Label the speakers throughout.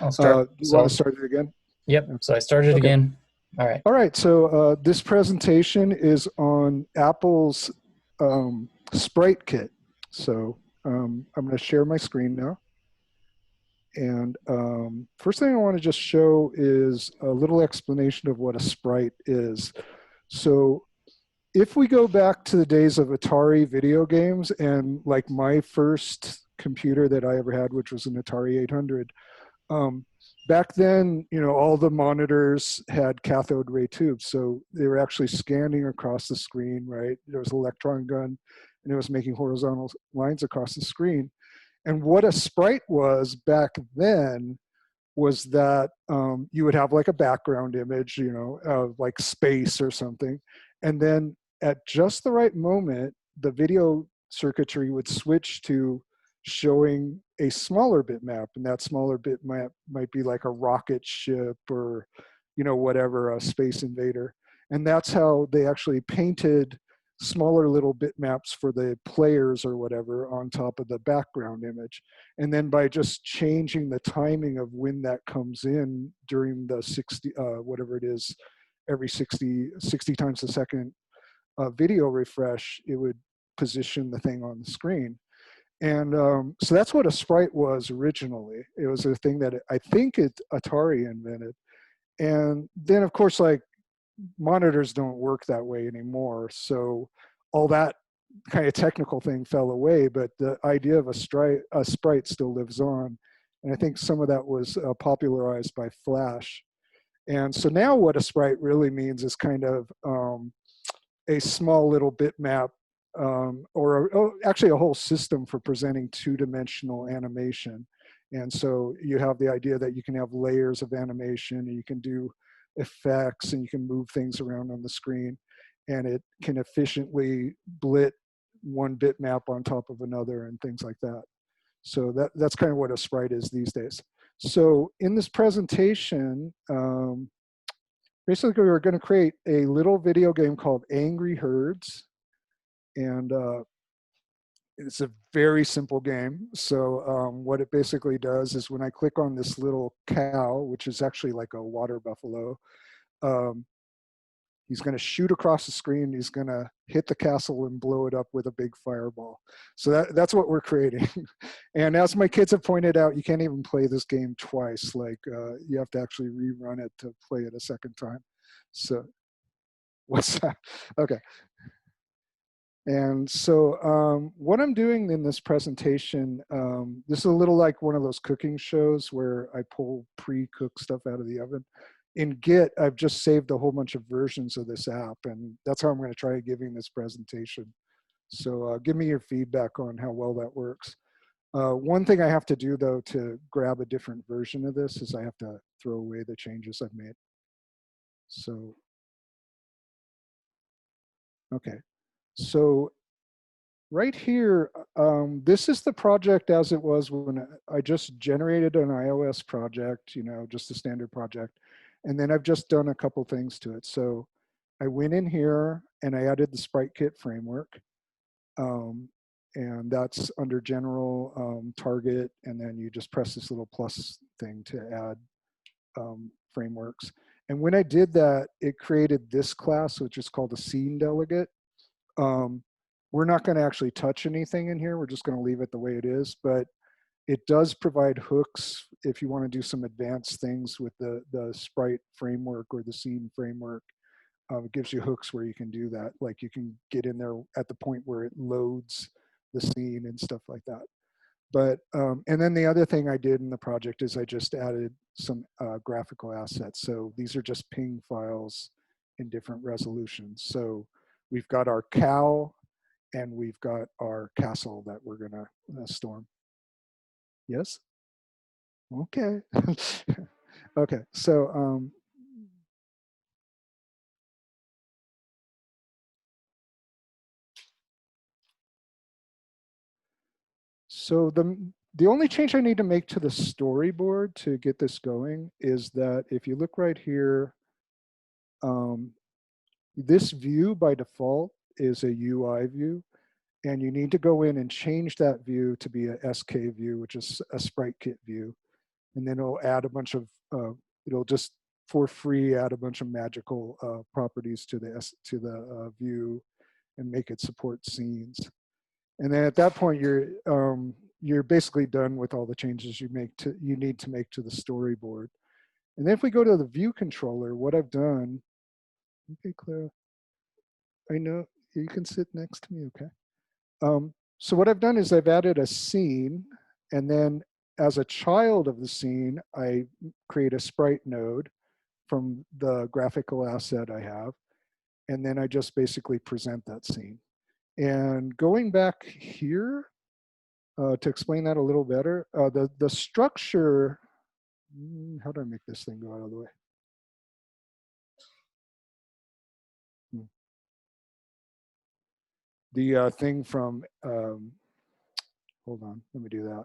Speaker 1: I'll start.
Speaker 2: Do you want to start it again?
Speaker 1: Yep. So I started
Speaker 2: Okay.
Speaker 1: again. All right.
Speaker 2: All right. So this presentation is on Apple's SpriteKit. So I'm going to share my screen now. And first thing I want to just show is a little explanation of what a sprite is. So if we go back to the days of Atari video games, and like my first computer that I ever had, which was an Atari 800, back then, all the monitors had cathode ray tubes. So they were actually scanning across the screen, right? There was an electron gun, and it was making horizontal lines across the screen. And what a sprite was back then was that you would have like a background image, like space or something. And then at just the right moment, the video circuitry would switch to showing a smaller bitmap. And that smaller bitmap might be like a rocket ship or, whatever, a space invader. And that's how they actually painted smaller little bitmaps for the players or whatever on top of the background image. And then by just changing the timing of when that comes in during the 60, whatever it is, every 60 times a second video refresh, it would position the thing on the screen. And so that's what a sprite was originally. It was a thing that I think Atari invented. And then of course, like, monitors don't work that way anymore. So all that kind of technical thing fell away, but the idea of a sprite still lives on. And I think some of that was popularized by Flash. And so now what a sprite really means is kind of a small little bitmap actually a whole system for presenting two-dimensional animation. And so you have the idea that you can have layers of animation, and you can do effects, and you can move things around on the screen, and it can efficiently blit one bitmap on top of another and things like that. So that's kind of what a sprite is these days. So in this presentation, basically we're going to create a little video game called Angry Herds. And it's a very simple game. So what it basically does is when I click on this little cow, which is actually like a water buffalo, he's going to shoot across the screen. He's going to hit the castle and blow it up with a big fireball. So that's what we're creating. And as my kids have pointed out, you can't even play this game twice. Like you have to actually rerun it to play it a second time. So what's that? Okay. And so what I'm doing in this presentation, this is a little like one of those cooking shows where I pull pre-cooked stuff out of the oven. In Git, I've just saved a whole bunch of versions of this app, and that's how I'm going to try giving this presentation. So give me your feedback on how well that works. One thing I have to do, though, to grab a different version of this is I have to throw away the changes I've made. So, okay. So right here, this is the project as it was when I just generated an iOS project, just a standard project. And then I've just done a couple things to it. So I went in here and I added the SpriteKit framework. And that's under general target. And then you just press this little plus thing to add frameworks. And when I did that, it created this class, which is called a scene delegate. We're not going to actually touch anything in here. We're just going to leave it the way it is, but it does provide hooks if you want to do some advanced things with the sprite framework or the scene framework. It gives you hooks where you can do that. Like you can get in there at the point where it loads the scene and stuff like that. But, and then the other thing I did in the project is I just added some graphical assets. So these are just ping files in different resolutions. So we've got our cow, and we've got our castle that we're gonna storm. Yes? Okay. Okay, so so the only change I need to make to the storyboard to get this going is that if you look right here, this view by default is a UI view. And you need to go in and change that view to be a SK view, which is a SpriteKit view. and then it'll add a bunch of, it'll just for free add a bunch of magical properties to the view and make it support scenes. And then at that point, you're basically done with all the changes you need to make to the storyboard. And then if we go to the view controller, what I've done, okay, Clara, I know you can sit next to me, okay. So what I've done is I've added a scene, and then as a child of the scene, I create a sprite node from the graphical asset I have, and then I just basically present that scene. And going back here, to explain that a little better, the structure, how do I make this thing go out of the way? The thing from, hold on, let me do that.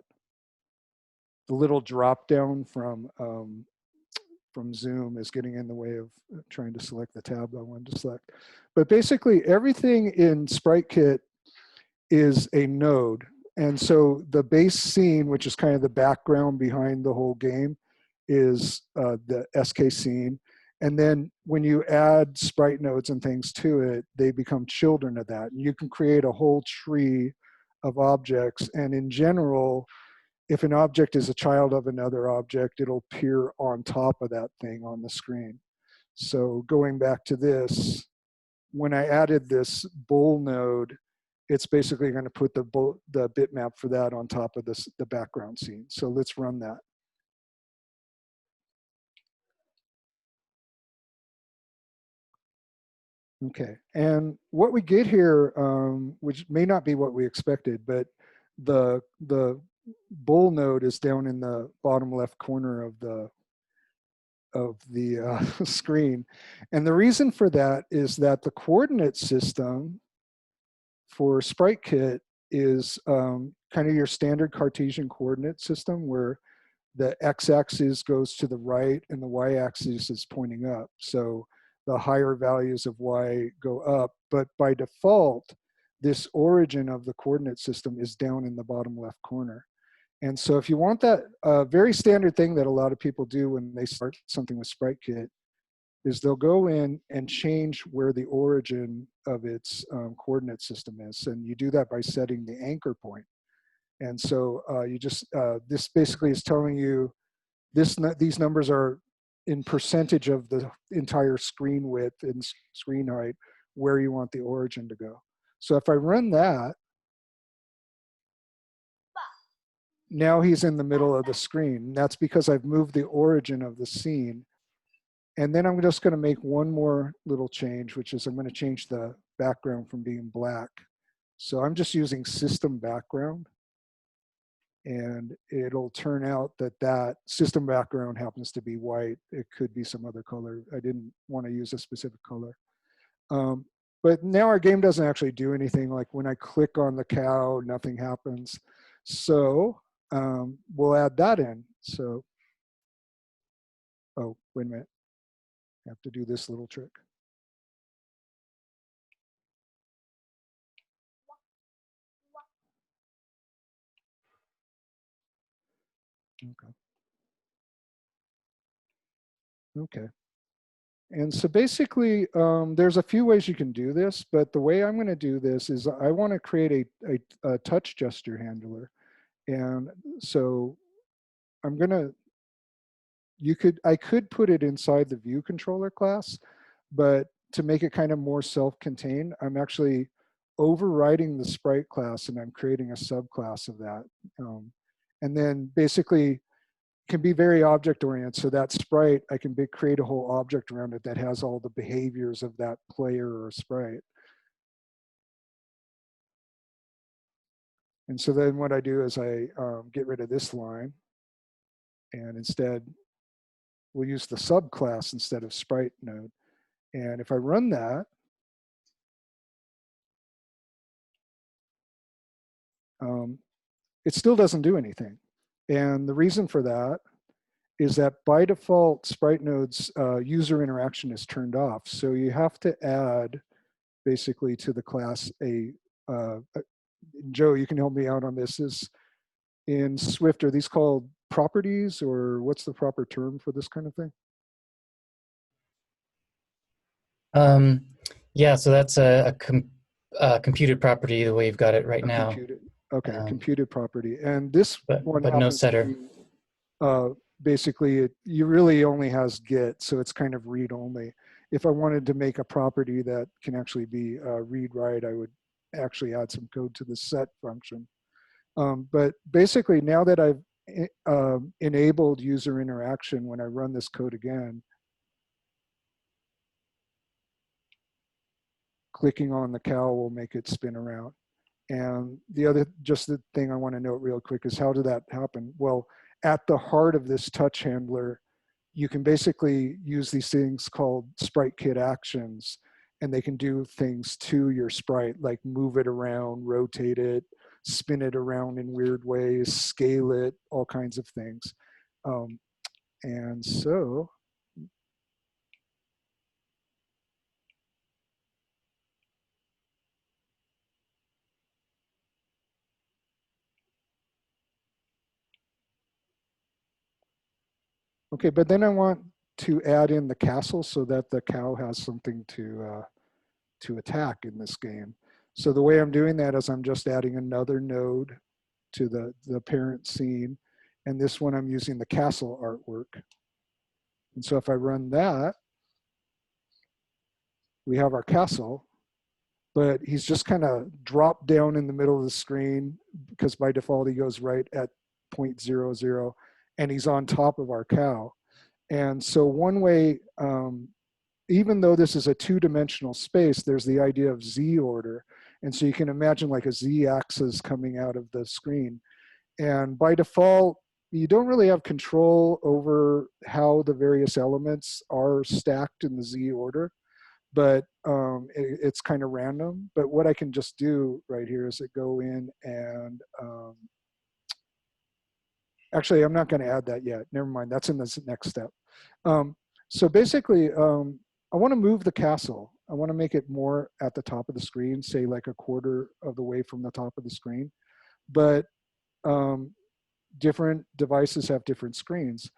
Speaker 2: The little drop down from Zoom is getting in the way of trying to select the tab I wanted to select. But basically everything in SpriteKit is a node. And so the base scene, which is kind of the background behind the whole game, is the SK scene. And then when you add sprite nodes and things to it, they become children of that. And you can create a whole tree of objects. And in general, if an object is a child of another object, it'll appear on top of that thing on the screen. So going back to this, when I added this bull node, it's basically going to put the bitmap for that on top of the background scene. So let's run that. Okay, and what we get here, which may not be what we expected, but the bull node is down in the bottom left corner of the screen. And the reason for that is that the coordinate system for SpriteKit is kind of your standard Cartesian coordinate system where the x-axis goes to the right and the y-axis is pointing up. So the higher values of y go up, but by default, this origin of the coordinate system is down in the bottom left corner. And so if you want that, very standard thing that a lot of people do when they start something with SpriteKit is they'll go in and change where the origin of its coordinate system is. And you do that by setting the anchor point. And so you just, this basically is telling you these numbers are in percentage of the entire screen width and screen height where you want the origin to go. So if I run that, now he's in the middle of the screen. That's because I've moved the origin of the scene. And then I'm just going to make one more little change, which is I'm going to change the background from being black. So I'm just using system background. And it'll turn out that that system background happens to be white. It could be some other color. I didn't want to use a specific color. But now our game doesn't actually do anything. Like when I click on the cow, nothing happens. So we'll add that in. So, oh, wait a minute. I have to do this little trick. Okay. Okay. And so basically, there's a few ways you can do this, but the way I'm going to do this is I want to create a touch gesture handler. And so I'm going to, I could put it inside the view controller class, but to make it kind of more self-contained, I'm actually overriding the sprite class and I'm creating a subclass of that. And then basically can be very object oriented. So that sprite, I can create a whole object around it that has all the behaviors of that player or sprite. And so then what I do is I get rid of this line and instead we'll use the subclass instead of sprite node. And if I run that, it still doesn't do anything. And the reason for that is that by default, sprite node's user interaction is turned off. So you have to add basically to the class Joe, you can help me out on this, is in Swift, are these called properties, or what's the proper term for this kind of thing?
Speaker 1: Um, yeah, so that's a computed property the way you've got it right
Speaker 2: A
Speaker 1: now,
Speaker 2: computed, okay, a
Speaker 1: um,
Speaker 2: computed property. And this one
Speaker 1: but no
Speaker 2: happens to
Speaker 1: setter.
Speaker 2: be basically you really only has get, so it's kind of read only. If I wanted to make a property that can actually be read write, I would actually add some code to the set function. But basically, now that I've enabled user interaction, when I run this code again, clicking on the cow will make it spin around. And the other, just the thing I want to note real quick is how did that happen? Well, at the heart of this touch handler, you can basically use these things called SpriteKit actions, and they can do things to your sprite, like move it around, rotate it, spin it around in weird ways, scale it, all kinds of things. And so, okay, but then I want to add in the castle so that the cow has something to attack in this game. So the way I'm doing that is I'm just adding another node to the parent scene. And this one I'm using the castle artwork. And so if I run that, we have our castle, but he's just kind of dropped down in the middle of the screen because by default he goes right at 0.00 and he's on top of our cow. And so one way, even though this is a two-dimensional space, there's the idea of Z order. And so you can imagine like a Z axis coming out of the screen. And by default, you don't really have control over how the various elements are stacked in the Z order, but it's kind of random. But what I can just do right here is go in and actually, I'm not going to add that yet. Never mind. That's in the next step. So basically, I want to move the castle. I want to make it more at the top of the screen, say like a quarter of the way from the top of the screen. But different devices have different screens.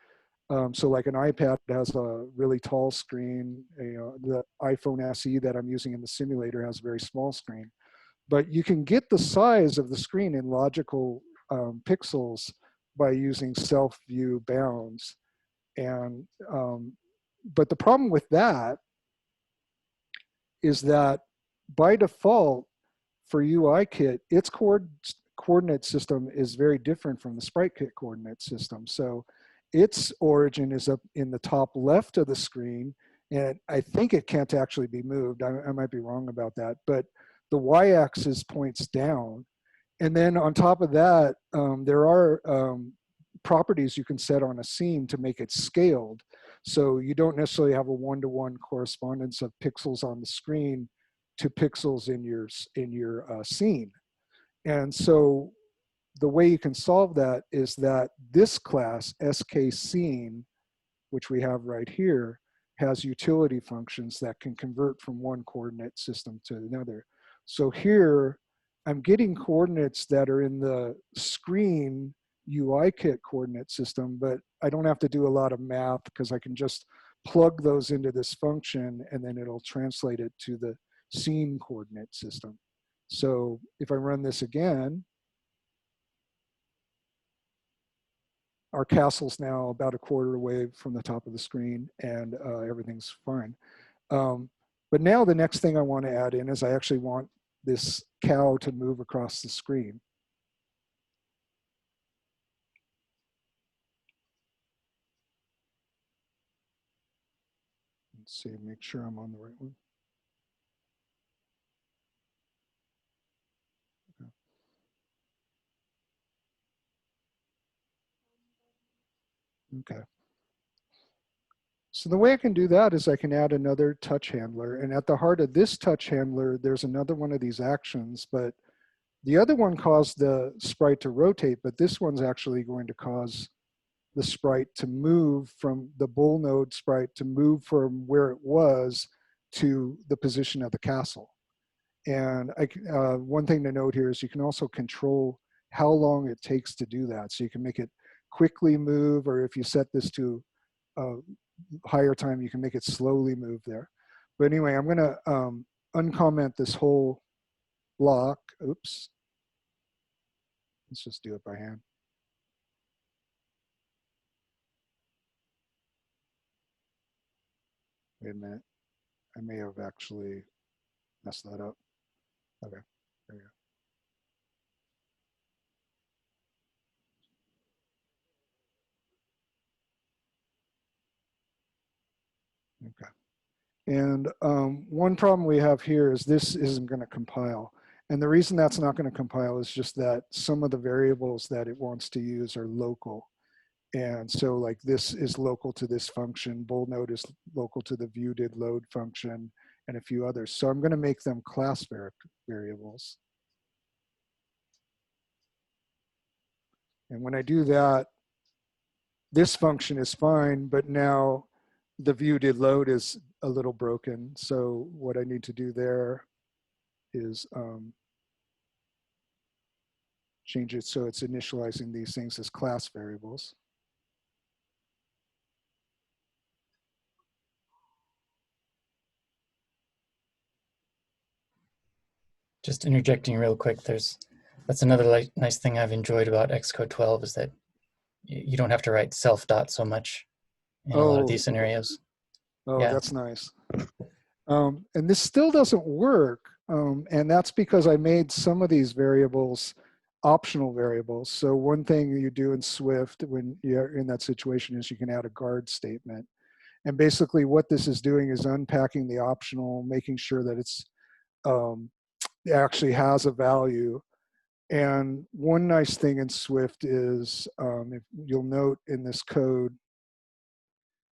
Speaker 2: So like an iPad has a really tall screen. The iPhone SE that I'm using in the simulator has a very small screen. But you can get the size of the screen in logical pixels by using self-view bounds. And but the problem with that is that by default for UIKit, its coordinate system is very different from the SpriteKit coordinate system. So its origin is up in the top left of the screen, and I think it can't actually be moved. I might be wrong about that, but the y-axis points down. And then on top of that, there are properties you can set on a scene to make it scaled. So you don't necessarily have a one-to-one correspondence of pixels on the screen to pixels in your scene. And so the way you can solve that is that this class, skScene, which we have right here, has utility functions that can convert from one coordinate system to another. So here, I'm getting coordinates that are in the screen UIKit coordinate system, but I don't have to do a lot of math because I can just plug those into this function and then it'll translate it to the scene coordinate system. So if I run this again, our castle's now about a quarter away from the top of the screen and everything's fine. But now the next thing I want to add in is I actually want this cow to move across the screen. Let's see, make sure I'm on the right one. Okay. So the way I can do that is I can add another touch handler. And at the heart of this touch handler, there's another one of these actions, but the other one caused the sprite to rotate, but this one's actually going to cause the sprite to move from the bull node sprite to move from where it was to the position of the castle. And one thing to note here is you can also control how long it takes to do that. So you can make it quickly move, or if you set this to a higher time, you can make it slowly move there. But anyway, I'm going to uncomment this whole block. Oops. Let's just do it by hand. Wait a minute. I may have actually messed that up. Okay, there you go. Okay. And one problem we have here is this isn't going to compile. And the reason that's not going to compile is just that some of the variables that it wants to use are local. And so like this is local to this function, bool node is local to the viewDidLoad function, and a few others. So I'm going to make them class variables. And when I do that, this function is fine, but now the viewDidLoad is a little broken. So what I need to do there is change it so it's initializing these things as class variables.
Speaker 1: Just interjecting real quick, that's another nice thing I've enjoyed about Xcode 12 is that you don't have to write self dot so much in a lot of these scenarios.
Speaker 2: Oh,
Speaker 1: yeah.
Speaker 2: That's nice. And this still doesn't work. And that's because I made some of these variables optional variables. So one thing you do in Swift when you're in that situation is you can add a guard statement. And basically what this is doing is unpacking the optional, making sure that it's it actually has a value. And one nice thing in Swift is, if you'll note in this code,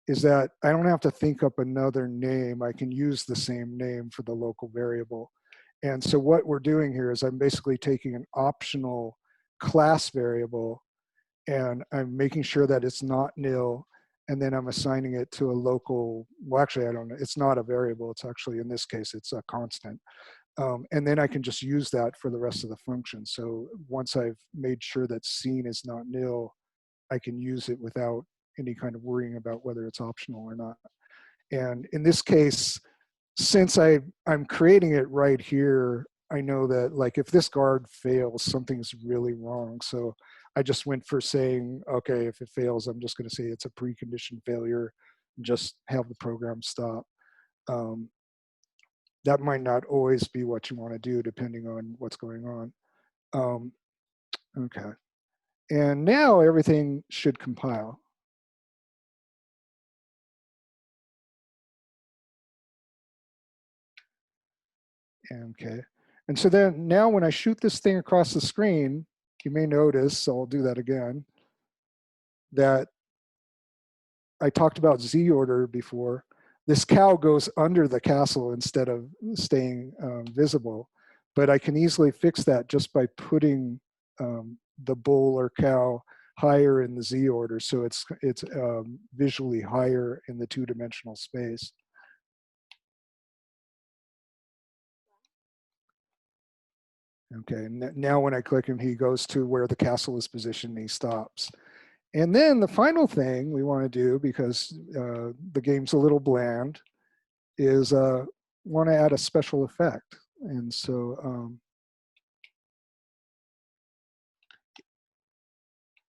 Speaker 2: is that I don't have to think up another name. I can use the same name for the local variable. And so what we're doing here is I'm basically taking an optional class variable and I'm making sure that it's not nil, and then I'm assigning it to a local, well, actually, I don't know, it's not a variable. It's actually, in this case, it's a constant. And then I can just use that for the rest of the function. So once I've made sure that scene is not nil, I can use it without any kind of worrying about whether it's optional or not. And in this case, since I'm creating it right here, I know that like if this guard fails, something's really wrong. So I just went for saying, okay, if it fails, I'm just going to say it's a precondition failure, and just have the program stop. That might not always be what you want to do depending on what's going on. Okay. And now everything should compile. Okay. And so then now when I shoot this thing across the screen, you may notice, so I'll do that again, that I talked about Z order before. This cow goes under the castle instead of staying visible. But I can easily fix that just by putting the bull or cow higher in the Z order. So it's visually higher in the two-dimensional space. Okay, now when I click him, he goes to where the castle is positioned and he stops. And then the final thing we want to do, because the game's a little bland, is want to add a special effect. And so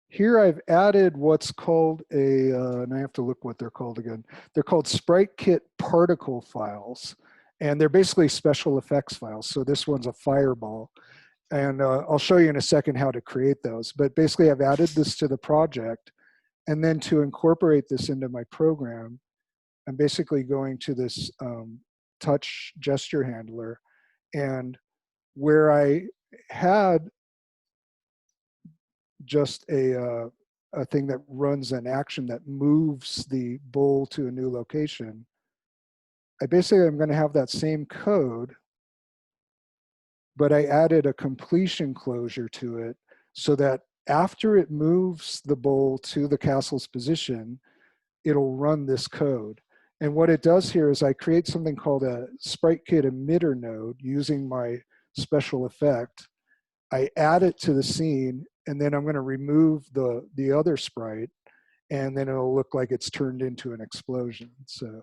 Speaker 2: here I've added what's called a, and I have to look what they're called again. They're called SpriteKit particle files. And they're basically special effects files. So this one's a fireball. And I'll show you in a second how to create those. But basically I've added this to the project. And then to incorporate this into my program, I'm basically going to this touch gesture handler. And where I had just a thing that runs an action that moves the bull to a new location, I basically am going to have that same code, but I added a completion closure to it so that after it moves the bull to the castle's position, it'll run this code. And what it does here is I create something called a SpriteKit emitter node using my special effect. I add it to the scene, and then I'm going to remove the other sprite, and then it'll look like it's turned into an explosion. So.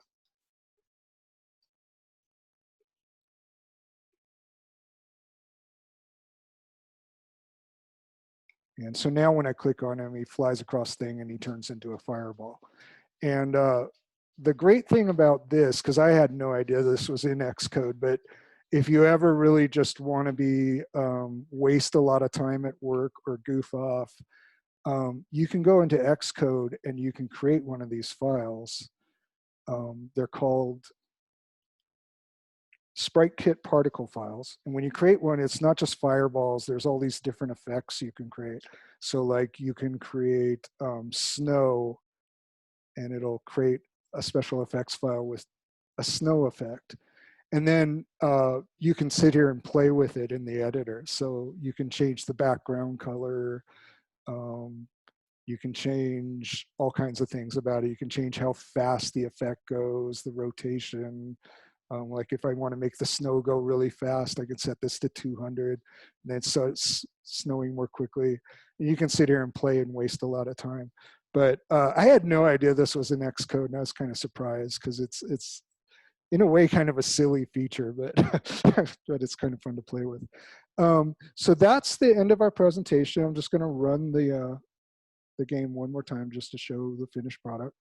Speaker 2: And so now when I click on him, he flies across thing and he turns into a fireball. And the great thing about this, because I had no idea this was in Xcode, but if you ever really just want to be waste a lot of time at work or goof off, you can go into Xcode and you can create one of these files. They're called SpriteKit particle files. And when you create one, it's not just fireballs. There's all these different effects you can create. So like you can create snow, and it'll create a special effects file with a snow effect. And then you can sit here and play with it in the editor. So you can change the background color. You can change all kinds of things about it. You can change how fast the effect goes, the rotation. Like if I want to make the snow go really fast, I can set this to 200, and then so it's snowing more quickly. And you can sit here and play and waste a lot of time. But I had no idea this was in Xcode, and I was kind of surprised because it's in a way kind of a silly feature, but but it's kind of fun to play with. So that's the end of our presentation. I'm just going to run the game one more time just to show the finished product.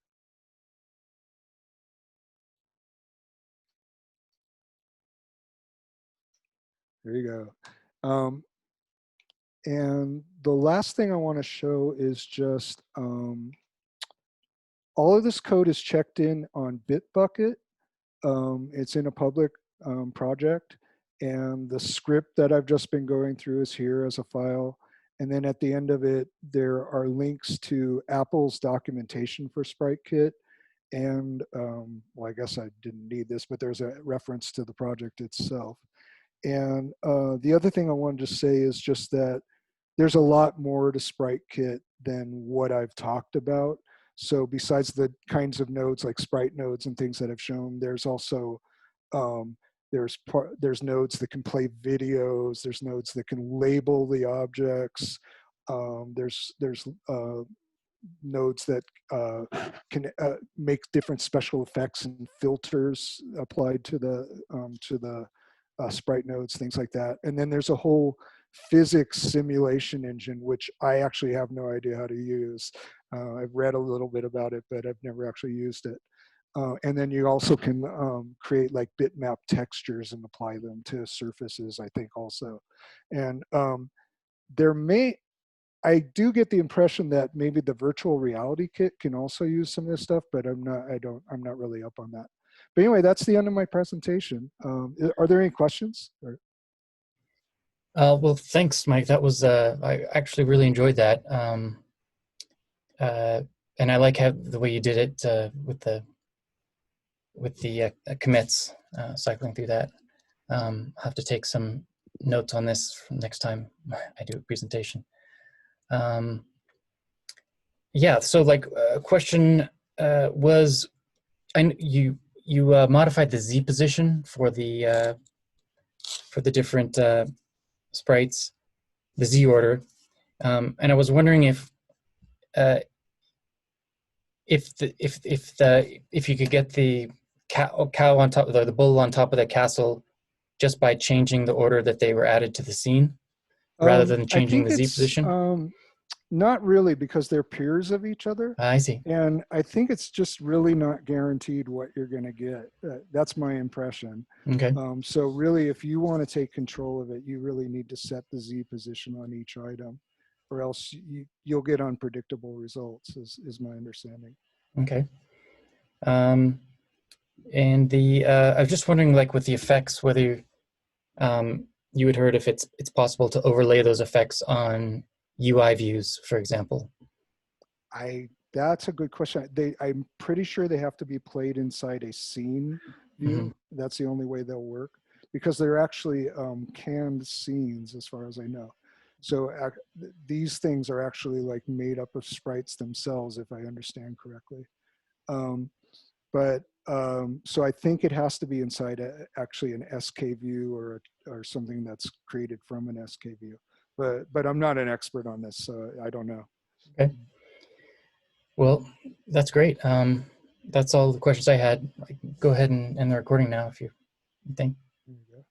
Speaker 2: There you go. And the last thing I want to show is just all of this code is checked in on Bitbucket. It's in a public project, and the script that I've just been going through is here as a file. And then at the end of it, there are links to Apple's documentation for SpriteKit. And well, I guess I didn't need this, but there's a reference to the project itself. And the other thing I wanted to say is just that there's a lot more to SpriteKit than what I've talked about. So besides the kinds of nodes like Sprite nodes and things that I've shown, there's also there's nodes that can play videos. There's nodes that can label the objects. There's nodes that can make different special effects and filters applied to the sprite nodes, things like that. And then there's a whole physics simulation engine, which I actually have no idea how to use. I've read a little bit about it, but I've never actually used it. And then you also can create like bitmap textures and apply them to surfaces, I think also. And I do get the impression that maybe the virtual reality kit can also use some of this stuff, but I'm not really up on that. But anyway, that's the end of my presentation. Are there any questions?
Speaker 1: Well, thanks, Mike. That was I actually really enjoyed that, and I like how the way you did it with the commits, cycling through that. I'll have to take some notes on this next time I do a presentation. Yeah. So, like, a question was, you modified the Z position for the different sprites, the Z order, and I was wondering if you could get the cow on top, the bull on top of the castle, just by changing the order that they were added to the scene, rather than changing the Z position.
Speaker 2: Not really, because they're peers of each other.
Speaker 1: I see.
Speaker 2: And I think it's just really not guaranteed what you're going to get. That's my impression.
Speaker 1: Okay.
Speaker 2: So really, if you want to take control of it, you really need to set the Z position on each item, or else you'll get unpredictable results, is my understanding.
Speaker 1: Okay. And I was just wondering, like, with the effects, whether you had heard if it's possible to overlay those effects on UI views, for example.
Speaker 2: That's a good question. I'm pretty sure they have to be played inside a scene view. Mm-hmm. That's the only way they'll work, because they're actually canned scenes, as far as I know. So these things are actually like made up of sprites themselves, if I understand correctly. So I think it has to be inside actually an SK view or something that's created from an SK view. but I'm not an expert on this, so I don't know.
Speaker 1: Okay. Well, that's great. That's all the questions I had. Go ahead and end the recording now if you think.
Speaker 2: There you go.